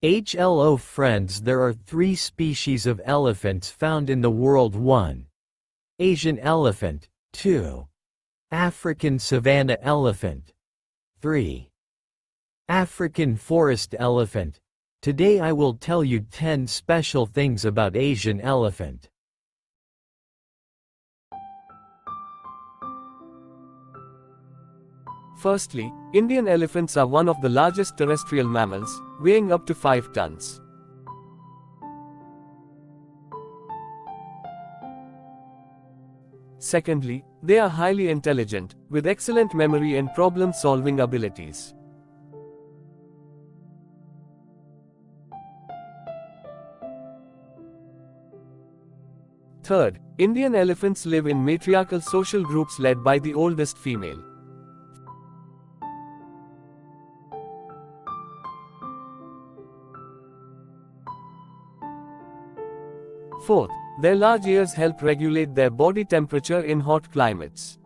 Hello friends, there are 3 species of elephants found in the world. 1. Asian elephant. 2. African savanna elephant. 3. African forest elephant. Today I will tell you 10 special things about Asian elephant. Firstly, Indian elephants are one of the largest terrestrial mammals, weighing up to 5 tons. Secondly, they are highly intelligent, with excellent memory and problem-solving abilities. Third, Indian elephants live in matriarchal social groups led by the oldest female. Fourth, their large ears help regulate their body temperature in hot climates.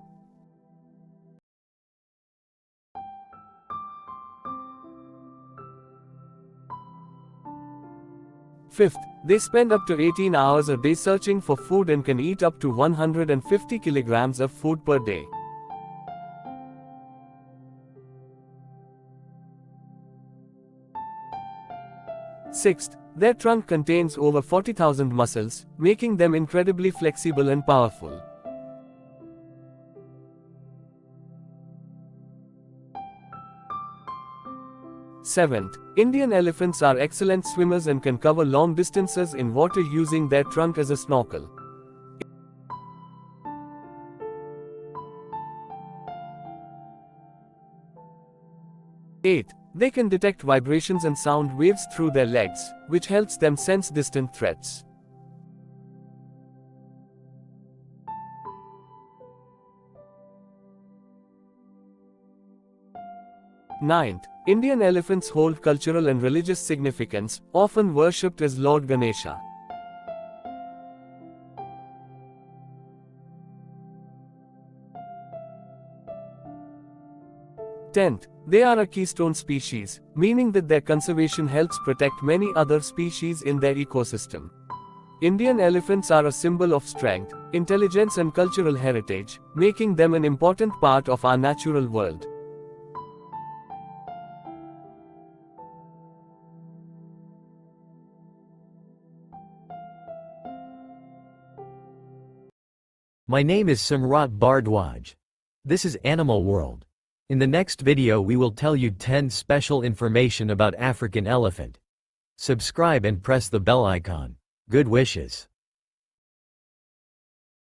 Fifth, they spend up to 18 hours a day searching for food and can eat up to 150 kilograms of food per day. Sixth, their trunk contains over 40,000 muscles, making them incredibly flexible and powerful. Seventh, Indian elephants are excellent swimmers and can cover long distances in water using their trunk as a snorkel. Eighth, they can detect vibrations and sound waves through their legs, which helps them sense distant threats. Ninth, Indian elephants hold cultural and religious significance, often worshipped as Lord Ganesha. 10th, they are a keystone species, meaning that their conservation helps protect many other species in their ecosystem. Indian elephants are a symbol of strength, intelligence and cultural heritage, making them an important part of our natural world. My name is Samrat Bardwaj. This is Animal World. In the next video we will tell you 10 special information about African elephant. Subscribe and press the bell icon. Good wishes.